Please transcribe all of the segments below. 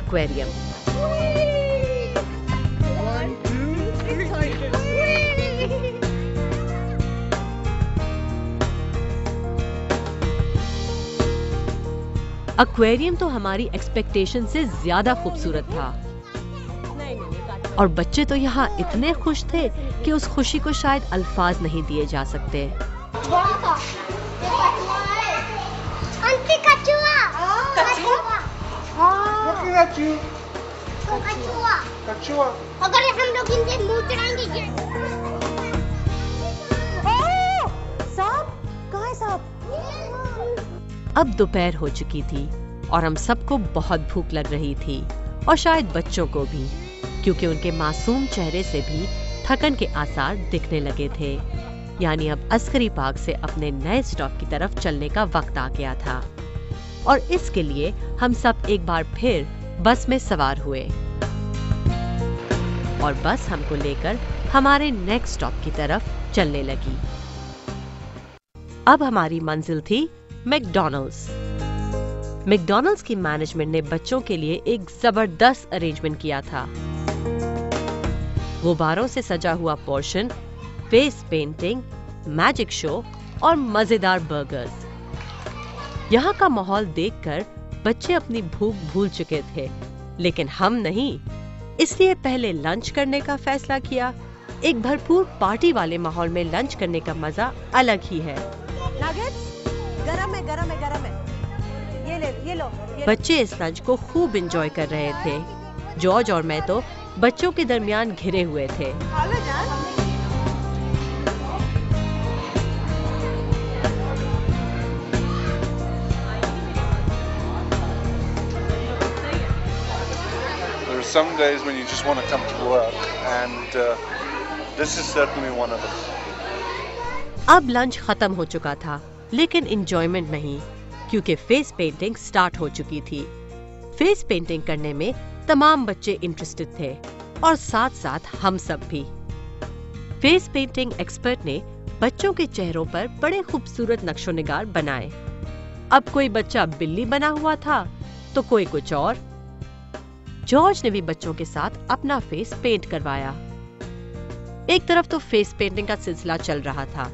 Aquarium. Aquarium तो हमारी expectation से ज्यादा खूबसूरत था और बच्चे तो यहाँ इतने खुश थे कि उस खुशी को शायद अल्फाज नहीं दिए जा सकते। अगर हम लोग इनके मुंह चढ़ाएंगे सांप कहाँ है सांप? अब दोपहर हो चुकी थी और हम सबको बहुत भूख लग रही थी और शायद बच्चों को भी, क्योंकि उनके मासूम चेहरे से भी थकन के आसार दिखने लगे थे। यानी अब अस्करी पार्क से अपने नए स्टॉप की तरफ चलने का वक्त आ गया था और इसके लिए हम सब एक बार फिर बस में सवार हुए और बस हमको लेकर हमारे नेक्स्ट स्टॉप की तरफ चलने लगी। अब हमारी मंजिल थी मैकडॉनल्ड्स। मैकडॉनल्ड्स की मैनेजमेंट ने बच्चों के लिए एक जबरदस्त अरेंजमेंट किया था। गुब्बारों से सजा हुआ portion, face painting, magic show और मजेदार बर्गर्स। यहाँ का माहौल देखकर बच्चे अपनी भूख भूल चुके थे, लेकिन हम नहीं। इसलिए पहले लंच करने का फैसला किया। एक भरपूर पार्टी वाले माहौल में लंच करने का मजा अलग ही है। गरम है, गरम है, गरम है। ये लो। बच्चे इस लंच को खूब एंजॉय कर रहे थे। जॉर्ज और मैं तो बच्चों के दरमियान घिरे हुए थे। There are some days when you just want to come to work, and this is certainly one of them. अब लंच खत्म हो चुका था, लेकिन एंजॉयमेंट नहीं, क्योंकि फेस पेंटिंग स्टार्ट हो चुकी थी। फेस पेंटिंग करने में तमाम बच्चे इंटरेस्टेड थे और साथ साथ हम सब भी। फेस पेंटिंग एक्सपर्ट ने बच्चों के चेहरों पर बड़े खूबसूरत नक्शो निगार बनाए। अब कोई बच्चा बिल्ली बना हुआ था तो कोई कुछ और। जॉर्ज ने भी बच्चों के साथ अपना फेस पेंट करवाया। एक तरफ तो फेस पेंटिंग का सिलसिला चल रहा था,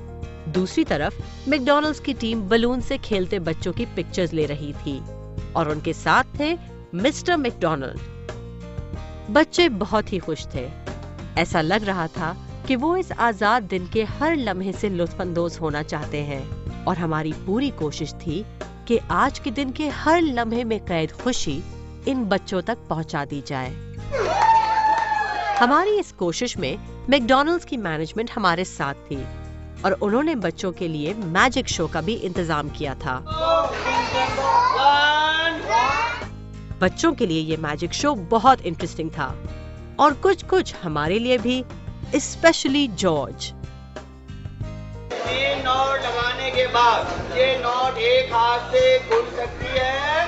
दूसरी तरफ मैकडॉनल्ड्स की टीम बलून से खेलते बच्चों की पिक्चर्स ले रही थी और उनके साथ थे मिस्टर मैकडॉनल्ड। बच्चे बहुत ही खुश थे। ऐसा लग रहा था कि वो इस आजाद दिन के हर लम्हे से लुत्फानंदोज होना चाहते हैं और हमारी पूरी कोशिश थी कि आज के दिन के हर लम्हे में कैद खुशी इन बच्चों तक पहुंचा दी जाए। हमारी इस कोशिश में मैकडॉनल्ड्स की मैनेजमेंट हमारे साथ थी और उन्होंने बच्चों के लिए मैजिक शो का भी इंतजाम किया था। बच्चों के लिए ये मैजिक शो बहुत इंटरेस्टिंग था और कुछ हमारे लिए भी, स्पेशली जॉर्ज। 3 नोट लगाने के बाद ये नोट एक हाथ से खुल सकती है,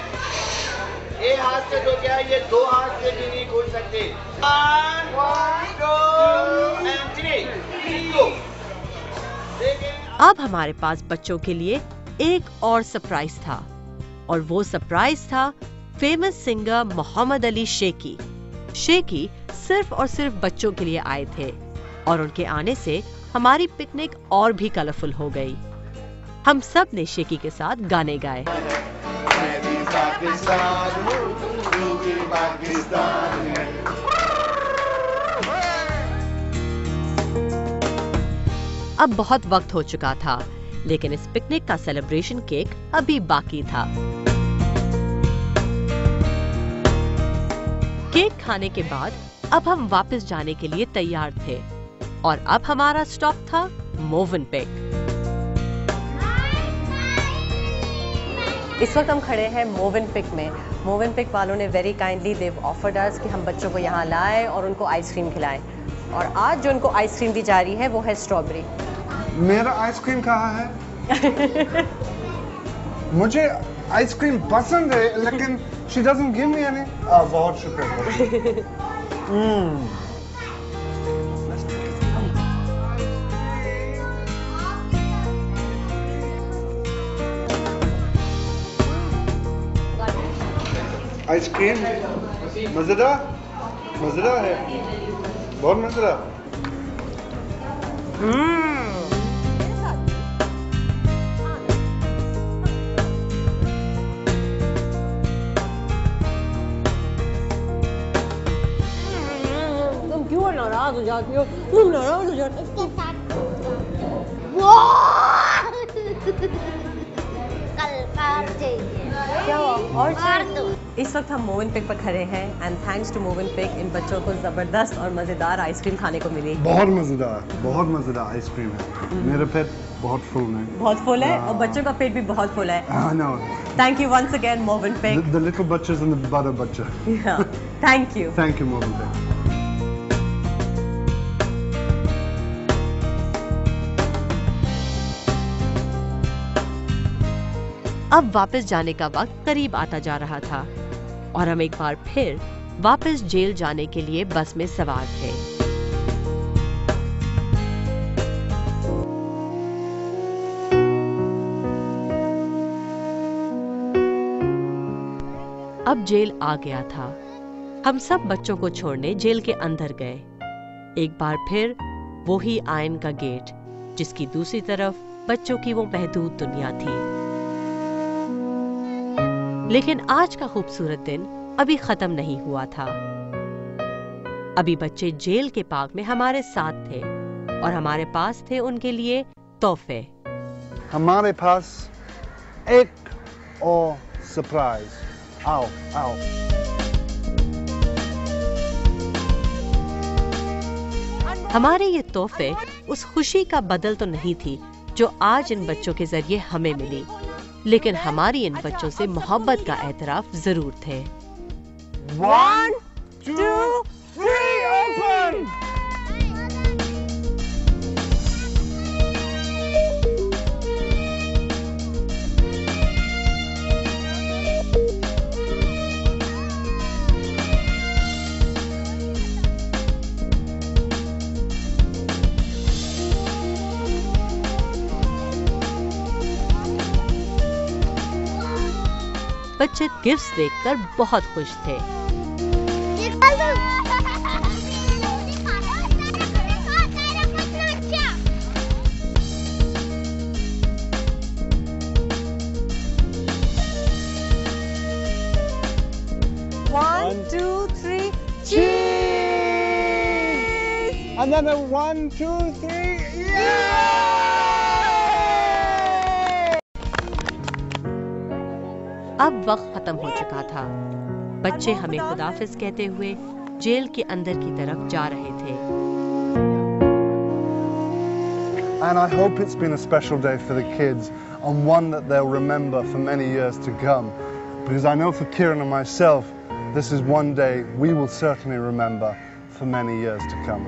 एक हाथ से तो क्या ये 2 हाथ से भी नहीं खुल सकती। 1 2 and 3 go। अब हमारे पास बच्चों के लिए एक और सरप्राइज था और वो सरप्राइज था फेमस सिंगर मोहम्मद अली शेकी। शेकी सिर्फ और सिर्फ बच्चों के लिए आए थे और उनके आने से हमारी पिकनिक और भी कलरफुल हो गई। हम सब ने शेकी के साथ गाने गाए। अब बहुत वक्त हो चुका था, लेकिन इस पिकनिक का सेलिब्रेशन केक अभी बाकी था। केक खाने के बाद अब हम वापस जाने के लिए तैयार थे और अब हमारा स्टॉप था मोवेनपिक। इस वक्त हम खड़े हैं मोवेनपिक में। मोवेनपिक वालों ने वेरी काइंडली देव ऑफर्ड अस कि हम बच्चों को यहाँ लाएं और उनको आइसक्रीम खिलाएं। और आज जो उनको आइसक्रीम दी जा रही है वो है स्ट्रॉबेरी। मेरा आइसक्रीम कहाँ है? मुझे आइसक्रीम पसंद है, लेकिन she doesn't give me any। बहुत शुक्रिया। आइसक्रीम मजेदार मजेदार है, बहुत मजेदार। तुम क्यों नाराज हो जाती हो? तुम नाराज हो जाती हो? इसके साथ क्या हुआ? और दो। इस वक्त हम मोवेनपिक पर खड़े हैं एंड थैंक्स टू मोवेनपिक इन बच्चों को जबरदस्त और मजेदार आइसक्रीम खाने को मिली। बहुत मजेदार आइसक्रीम है। मेरा पेट बहुत फुल है। बहुत फुल है और बच्चों का पेट भी बहुत फुल है। No. Thank you once again Movenpick. The little butchers and the butter butcher. Thank you. Thank you, Movenpick. अब वापस जाने का वक्त करीब आता जा रहा था और हम एक बार फिर वापस जेल जाने के लिए बस में सवार थे। अब जेल आ गया था। हम सब बच्चों को छोड़ने जेल के अंदर गए। एक बार फिर वो ही आयन का गेट, जिसकी दूसरी तरफ बच्चों की वो महदूद दुनिया थी। लेकिन आज का खूबसूरत दिन अभी खत्म नहीं हुआ था। अभी बच्चे जेल के पार्क में हमारे साथ थे और हमारे पास थे उनके लिए तोहफे। हमारे पास एक और सरप्राइज। आओ आओ। हमारे ये तोहफे उस खुशी का बदल तो नहीं थी जो आज इन बच्चों के जरिए हमें मिली, लेकिन हमारी इन बच्चों से मोहब्बत का एतराफ जरूर थे। 1, 2, 3, open! बच्चे गिफ्ट्स देखकर बहुत खुश थे। One, two, three, cheers! And then a 1, 2, 3, yeah! अब वक्त खत्म हो चुका था। बच्चे हमें खुदाफिज कहते हुए जेल के अंदर की तरफ जा रहे थे। And I hope it's been a special day for the kids and one that they'll remember for many years to come. Because I know for Kieran and myself, this is one day we will certainly remember for many years to come.